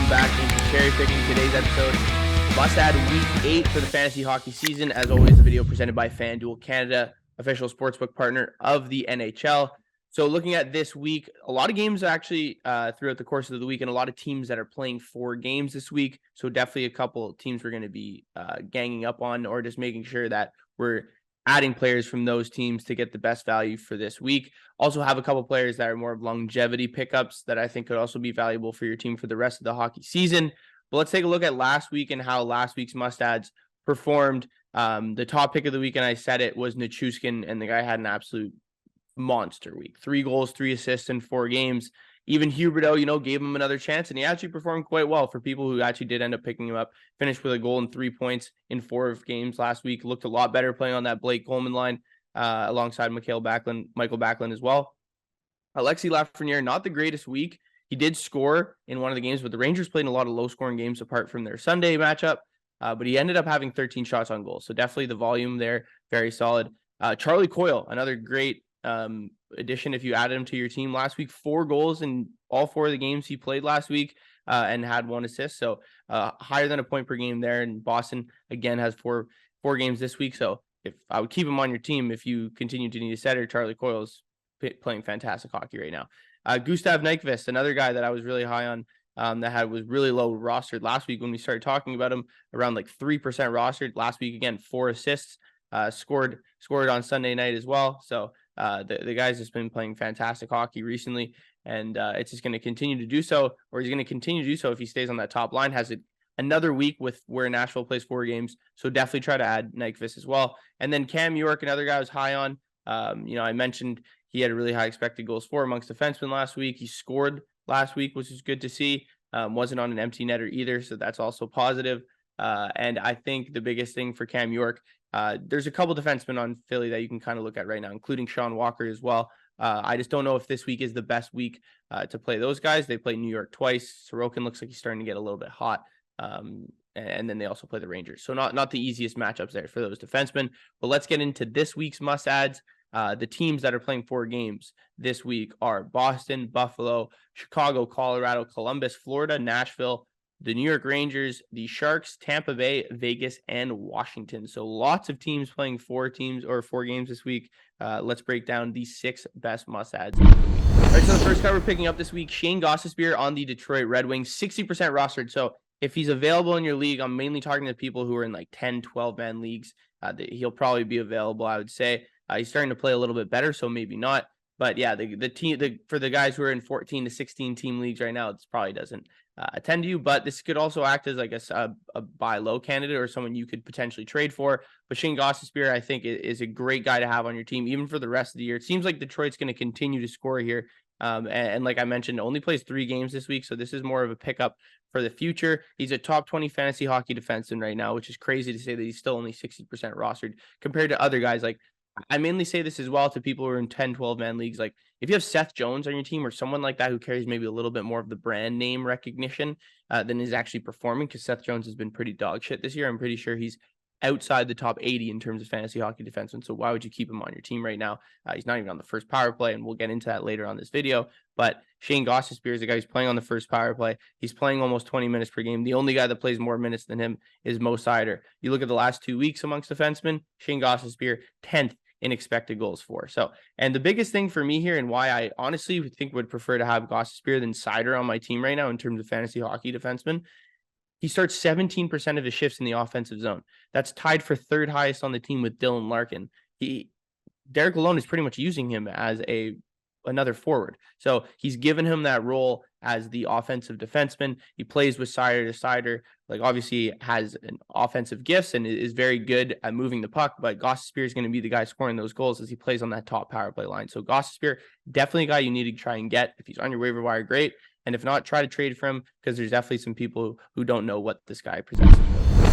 welcome back into Cherry Picking. Today's episode must add week 8 for the fantasy hockey season. As always, the video presented by FanDuel Canada, official sportsbook partner of the NHL. So looking at this week, a lot of games actually throughout the course of the week, and a lot of teams that are playing 4 games this week. So definitely a couple of teams we're going to be ganging up on, or just making sure that we're adding players from those teams to get the best value for this week. Also have a couple players that are more of longevity pickups that I think could also be valuable for your team for the rest of the hockey season. But let's take a look at last week and how last week's must-adds performed. The top pick of the week, and I said it, was Nichushkin, and the guy had an absolute monster week. 3 goals, 3 assists in 4 games. Even Huberdeau, gave him another chance, and he actually performed quite well for people who actually did end up picking him up. Finished with a goal and 3 points in 4 games last week. Looked a lot better playing on that Blake Coleman line alongside Michael Backlund as well. Alexis Lafreniere, not the greatest week. He did score in one of the games, but the Rangers played in a lot of low-scoring games apart from their Sunday matchup. But he ended up having 13 shots on goal, so definitely the volume there, very solid. Charlie Coyle, another great addition if you added him to your team last week. 4 goals in all 4 of the games he played last week and had 1 assist, so higher than a point per game there. And Boston again has 4 games this week, so if I would keep him on your team if you continue to need a setter. Charlie Coyle's playing fantastic hockey right now. Gustav Nyquist, another guy that I was really high on, that was really low rostered last week when we started talking about him, around like 3% rostered last week. Again, 4 assists, scored on Sunday night as well. So the guy's just been playing fantastic hockey recently, and it's just going to continue to do so, or he's going to continue to do so if he stays on that top line. Has another week with where Nashville plays 4 games, so definitely try to add Nyquist as well. And then Cam York, another guy I was high on. I mentioned he had a really high expected goals for amongst defensemen last week. He scored last week, which is good to see. Wasn't on an empty netter either, so that's also positive. And I think the biggest thing for Cam York, there's a couple defensemen on Philly that you can kind of look at right now, including Sean Walker as well. I just don't know if this week is the best week to play those guys. They play New York twice. Sorokin looks like he's starting to get a little bit hot. And then they also play the Rangers. So not the easiest matchups there for those defensemen. But let's get into this week's must-adds. The teams that are playing 4 games this week are Boston, Buffalo, Chicago, Colorado, Columbus, Florida, Nashville, the New York Rangers, the Sharks, Tampa Bay, Vegas, and Washington. So lots of teams playing 4 games this week. Let's break down the 6 best must-adds. All right, so the first guy we're picking up this week, Shayne Gostisbehere on the Detroit Red Wings, 60% rostered. So if he's available in your league, I'm mainly talking to people who are in like 10, 12-man leagues. He'll probably be available, I would say. He's starting to play a little bit better, so maybe not. But yeah, the team for the guys who are in 14 to 16 team leagues right now, it probably doesn't attend to you. But this could also act as, I guess, a buy low candidate or someone you could potentially trade for. But Shayne Gostisbehere, I think, is a great guy to have on your team, even for the rest of the year. It seems like Detroit's going to continue to score here. And like I mentioned, only plays 3 games this week, so this is more of a pickup for the future. He's a top 20 fantasy hockey defenseman right now, which is crazy to say that he's still only 60% rostered compared to other guys. Like, I mainly say this as well to people who are in 10, 12-man leagues. Like, if you have Seth Jones on your team or someone like that who carries maybe a little bit more of the brand name recognition than is actually performing, because Seth Jones has been pretty dog shit this year. I'm pretty sure he's outside the top 80 in terms of fantasy hockey defensemen. So why would you keep him on your team right now? He's not even on the first power play, and we'll get into that later on this video. But Shayne Gostisbehere is a guy who's playing on the first power play. He's playing almost 20 minutes per game. The only guy that plays more minutes than him is Mo Seider. You look at the last 2 weeks amongst defensemen, Shayne Gostisbehere, 10th in expected goals for. So, and the biggest thing for me here, and why I honestly think would prefer to have Gostisbehere than Seider on my team right now in terms of fantasy hockey defensemen, he starts 17% of his shifts in the offensive zone. That's tied for 3rd highest on the team with Dylan Larkin. Derek Lalonde is pretty much using him as another forward. So he's given him that role as the offensive defenseman. He plays with Seider to Seider. Like, obviously has an offensive gifts and is very good at moving the puck, but Gostisbehere is going to be the guy scoring those goals as he plays on that top power play line. So Gostisbehere, definitely a guy you need to try and get. If he's on your waiver wire, great. And if not, try to trade for him, because there's definitely some people who don't know what this guy presents.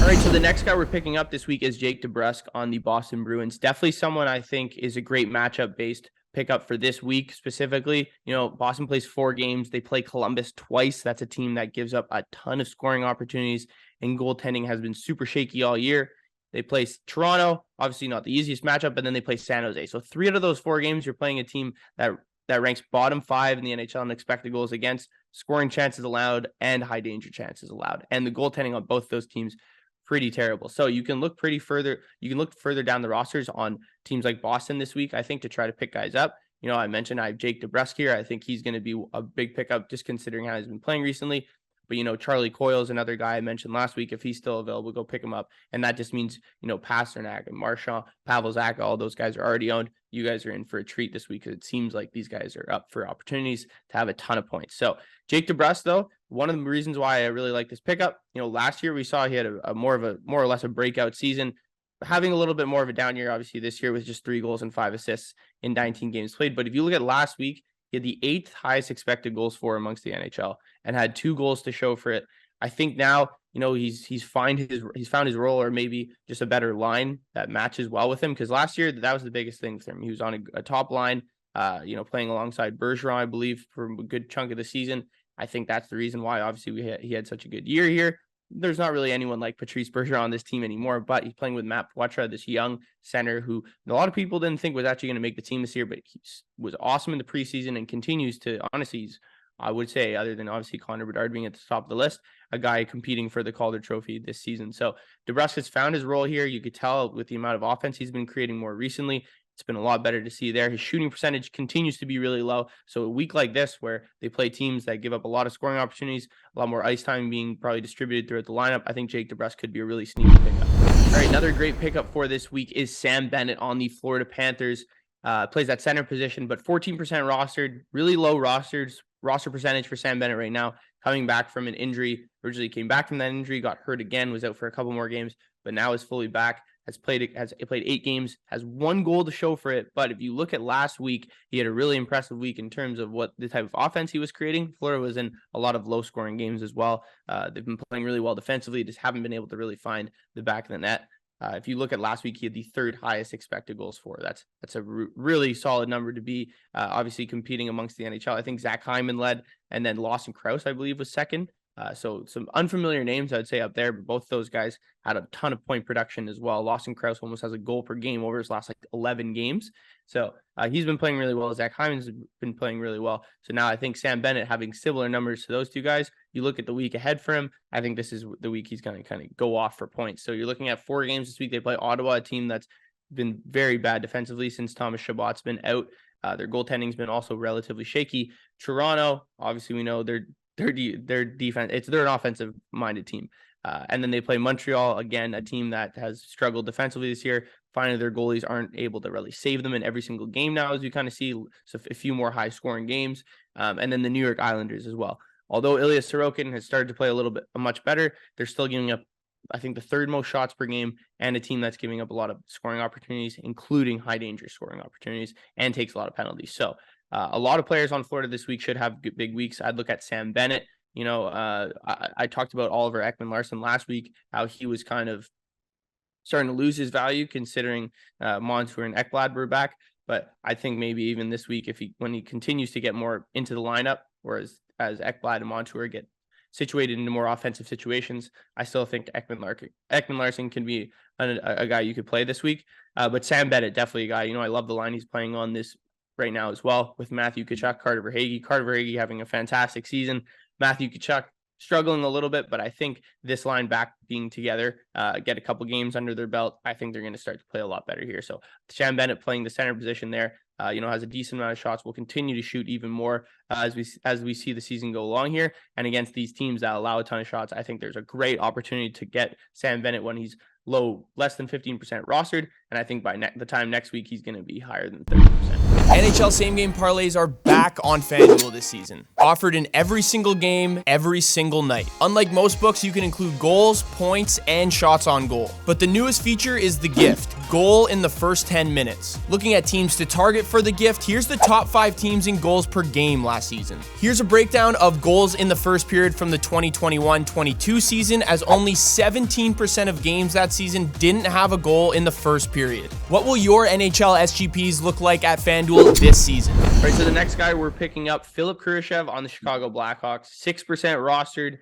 All right, so the next guy we're picking up this week is Jake DeBrusk on the Boston Bruins. Definitely someone I think is a great matchup-based pickup for this week specifically. Boston plays 4 games. They play Columbus twice. That's a team that gives up a ton of scoring opportunities, and goaltending has been super shaky all year. They play Toronto, obviously not the easiest matchup, but then they play San Jose. So 3 out of those 4 games, you're playing a team that ranks bottom 5 in the NHL in expected goals against. scoring chances allowed and high danger chances allowed. And the goaltending on both those teams, pretty terrible. So you can look further down the rosters on teams like Boston this week, I think, to try to pick guys up. I mentioned I have Jake DeBrusk here. I think he's going to be a big pickup just considering how he's been playing recently. But, Charlie Coyle is another guy I mentioned last week. If he's still available, go pick him up. And that just means, Pasternak and Marchand, Pavel Zacha, all those guys are already owned. You guys are in for a treat this week because it seems like these guys are up for opportunities to have a ton of points. So Jake DeBrusk, though, one of the reasons why I really like this pickup, last year we saw he had a more or less a breakout season, having a little bit more of a down year, obviously, this year with just 3 goals and 5 assists in 19 games played. But if you look at last week, he had the 8th highest expected goals for amongst the NHL and had 2 goals to show for it. I think now, he's found his role, or maybe just a better line that matches well with him. Because last year, that was the biggest thing for him. He was on a top line, playing alongside Bergeron, I believe, for a good chunk of the season. I think that's the reason why, obviously, he had such a good year here. There's not really anyone like Patrice Bergeron on this team anymore, but he's playing with Matt Poitras, this young center who a lot of people didn't think was actually going to make the team this year, but he was awesome in the preseason and continues to, honestly, I would say, other than obviously Connor Bedard being at the top of the list, a guy competing for the Calder Trophy this season. So DeBrusk has found his role here. You could tell with the amount of offense he's been creating more recently. It's been a lot better to see there. His shooting percentage continues to be really low. So a week like this, where they play teams that give up a lot of scoring opportunities, a lot more ice time being probably distributed throughout the lineup, I think Jake DeBrusk could be a really sneaky pickup. All right, another great pickup for this week is Sam Bennett on the Florida Panthers. Plays that center position, but 14% rostered, really low roster percentage for Sam Bennett right now, coming back from an injury. Originally came back from that injury, got hurt again, was out for a couple more games, but now is fully back. Has played 8 games, has 1 goal to show for it. But if you look at last week, he had a really impressive week in terms of what the type of offense he was creating. Florida was in a lot of low-scoring games as well. They've been playing really well defensively, just haven't been able to really find the back of the net. If you look at last week, he had the 3rd highest expected goals for. That's a really solid number to be obviously competing amongst the NHL. I think Zach Hyman led, and then Lawson Krause, I believe, was second. So some unfamiliar names, I'd say, up there, but both those guys had a ton of point production as well. Lawson Krause almost has a goal per game over his last 11 games. So he's been playing really well. Zach Hyman's been playing really well. So now I think Sam Bennett having similar numbers to those two guys, you look at the week ahead for him, I think this is the week he's going to kind of go off for points. So you're looking at 4 games this week. They play Ottawa, a team that's been very bad defensively since Thomas Chabot's been out. Their goaltending's been also relatively shaky. Toronto, obviously we know their defense, they're an offensive minded team. And then they play Montreal, again, a team that has struggled defensively this year. Finally, their goalies aren't able to really save them in every single game now, as we kind of see a few more high scoring games. And then the New York Islanders as well. Although Ilya Sorokin has started to play a little bit much better, they're still giving up, I think, the 3rd most shots per game, and a team that's giving up a lot of scoring opportunities, including high danger scoring opportunities, and takes a lot of penalties. So a lot of players on Florida this week should have big weeks. I'd look at Sam Bennett. I talked about Oliver Ekman-Larsson last week, how he was kind of starting to lose his value considering Montour and Ekblad were back. But I think maybe even this week, when he continues to get more into the lineup, whereas as Ekblad and Montour get situated into more offensive situations, I still think Ekman-Larsson can be a guy you could play this week. But Sam Bennett, definitely a guy. I love the line he's playing on this right now as well, with Matthew Tkachuk, Carter Verhaeghe having a fantastic season. Matthew Tkachuk struggling a little bit, but I think this line back being together, get a couple games under their belt, I think they're going to start to play a lot better here. So Sam Bennett playing the center position there, has a decent amount of shots, will continue to shoot even more as we see the season go along here. And against these teams that allow a ton of shots, I think there's a great opportunity to get Sam Bennett when he's less than 15% rostered. And I think by the time next week, he's going to be higher than 30%. NHL same-game parlays are back on FanDuel this season. Offered in every single game, every single night. Unlike most books, you can include goals, points, and shots on goal. But the newest feature is the gift. Goal in the first 10 minutes. Looking at teams to target for the gift, here's the top 5 teams in goals per game last season. Here's a breakdown of goals in the first period from the 2021-22 season, as only 17% of games that season didn't have a goal in the first period. What will your NHL SGPs look like at FanDuel this season? All right, so the next guy we're picking up, Philipp Kurashev on the Chicago Blackhawks, 6% rostered.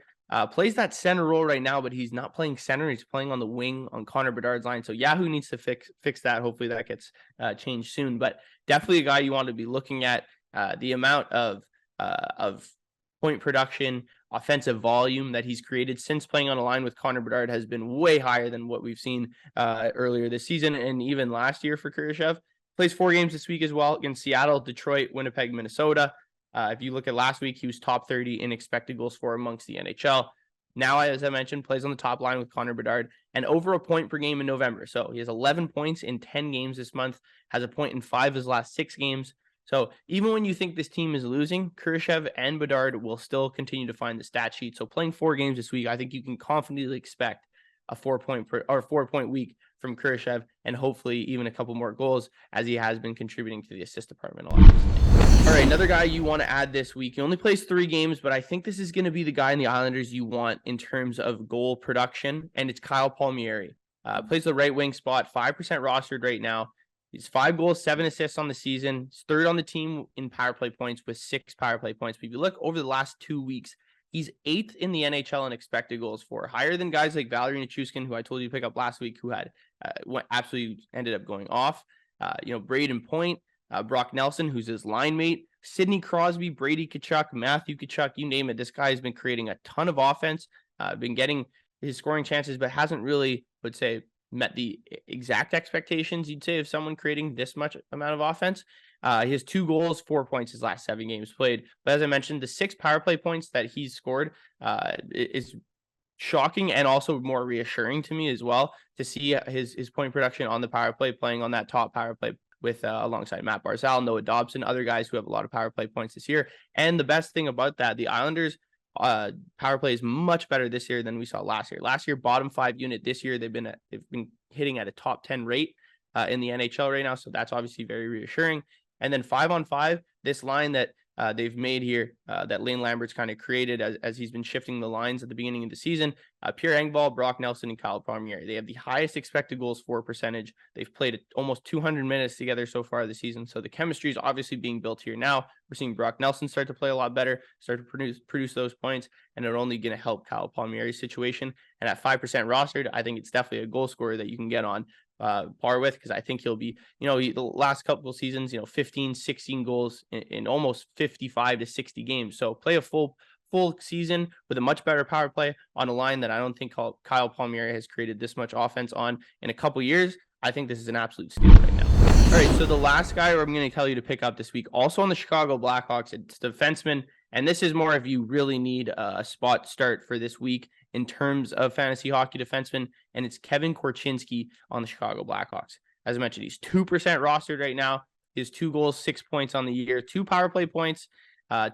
Plays that center role right now, but he's not playing center. He's playing on the wing on Connor Bedard's line. So Yahoo needs to fix that. Hopefully that gets changed soon. But definitely a guy you want to be looking at. The amount of point production, offensive volume that he's created since playing on a line with Connor Bedard has been way higher than what we've seen earlier this season and even last year for Kurashev. Plays 4 games this week as well against Seattle, Detroit, Winnipeg, Minnesota. If you look at last week, he was top 30 in expected goals for amongst the NHL. Now, as I mentioned, plays on the top line with Connor Bedard and over a point per game in November. So he has 11 points in 10 games this month, has a point in 5 of his last 6 games. So even when you think this team is losing, Kurashev and Bedard will still continue to find the stat sheet. So playing 4 games this week, I think you can confidently expect a 4-point week from Kurashev and hopefully even a couple more goals as he has been contributing to the assist department a lot recently. All right, another guy you want to add this week. He only plays 3 games, but I think this is going to be the guy in the Islanders you want in terms of goal production, and it's Kyle Palmieri. Plays the right wing spot, 5% rostered right now. He's 5 goals, 7 assists on the season. He's 3rd on the team in power play points with 6 power play points. But if you look over the last 2 weeks, he's 8th in the NHL in expected goals for, higher than guys like Valeri Nichushkin, who I told you to pick up last week, who had absolutely ended up going off. Braden Point, Brock Nelson, who's his line mate, Sidney Crosby, Brady Tkachuk, Matthew Tkachuk, you name it. This guy has been creating a ton of offense, been getting his scoring chances, but hasn't really, I would say, met the exact expectations you'd say of someone creating this much amount of offense. He has 2 goals, 4 points his last 7 games played. But as I mentioned, the 6 power play points that he's scored is shocking and also more reassuring to me as well to see his point production on the power play, playing on that top power play with alongside Matt Barzal, Noah Dobson, other guys who have a lot of power play points this year. And the best thing about that, the Islanders power play is much better this year than we saw last year. Last year, bottom 5 unit. This year, they've been hitting at a top 10 rate in the NHL right now. So that's obviously very reassuring. And then 5-on-5, this line that they've made here, that Lane Lambert's kind of created as he's been shifting the lines at the beginning of the season. Pierre Engvall, Brock Nelson, and Kyle Palmieri. They have the highest expected goals for percentage. They've played almost 200 minutes together so far this season. So the chemistry is obviously being built here now. We're seeing Brock Nelson start to play a lot better, start to produce those points, and it's only going to help Kyle Palmieri's situation. And at 5% rostered, I think it's definitely a goal scorer that you can get on par with, because I think he'll be, the last couple of seasons, 15, 16 goals in almost 55 to 60 games. So play a full season with a much better power play on a line that I don't think Kyle Palmieri has created this much offense on in a couple years. I think this is an absolute steal right now. All right, so the last guy I'm going to tell you to pick up this week, also on the Chicago Blackhawks, it's defenseman, and this is more if you really need a spot start for this week in terms of fantasy hockey defenseman, and it's Kevin Korchinski on the Chicago Blackhawks. As I mentioned, he's 2% rostered right now. He has 2 goals, 6 points on the year, 2 power play points,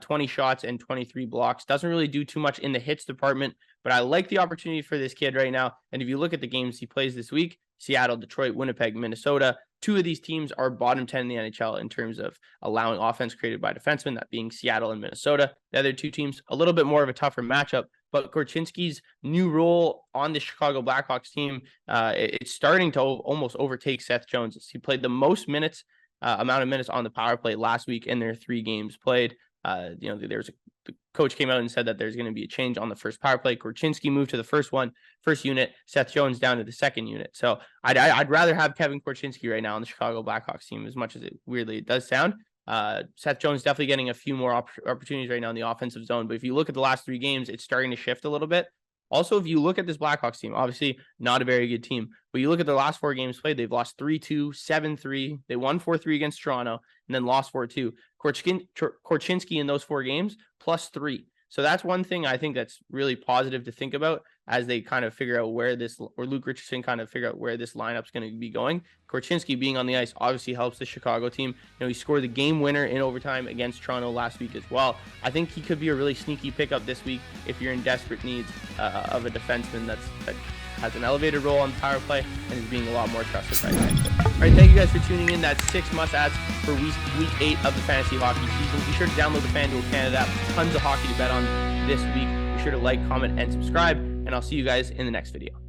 20 shots, and 23 blocks. Doesn't really do too much in the hits department, but I like the opportunity for this kid right now. And if you look at the games he plays this week, Seattle, Detroit, Winnipeg, Minnesota, 2 of these teams are bottom 10 in the NHL in terms of allowing offense created by defensemen, that being Seattle and Minnesota. The other 2 teams, a little bit more of a tougher matchup, but Korchinski's new role on the Chicago Blackhawks team, it's starting to almost overtake Seth Jones. He played the most minutes, amount of minutes on the power play last week in their 3 games played. The coach came out and said that there's going to be a change on the first power play. Korchinski moved to the first unit, Seth Jones down to the second unit. So I'd rather have Kevin Korchinski right now on the Chicago Blackhawks team, as much as it does sound. Seth Jones definitely getting a few more opportunities right now in the offensive zone. But if you look at the last 3 games, it's starting to shift a little bit. Also, if you look at this Blackhawks team, obviously not a very good team, but you look at the last 4 games played, they've lost 3-2, 7-3. They won 4-3 against Toronto and then lost 4-2. Korchinski in those 4 games, +3. So that's one thing I think that's really positive to think about as they kind of figure out Luke Richardson kind of figure out where this lineup's going to be going. Korchinski being on the ice obviously helps the Chicago team. He scored the game winner in overtime against Toronto last week as well. I think he could be a really sneaky pickup this week if you're in desperate needs of a defenseman that has an elevated role on the power play and is being a lot more trusted right now. All right, thank you guys for tuning in. That's 6 must-adds for week 8 of the fantasy hockey season. Be sure to download the FanDuel Canada app. Tons of hockey to bet on this week. Be sure to like, comment, and subscribe, and I'll see you guys in the next video.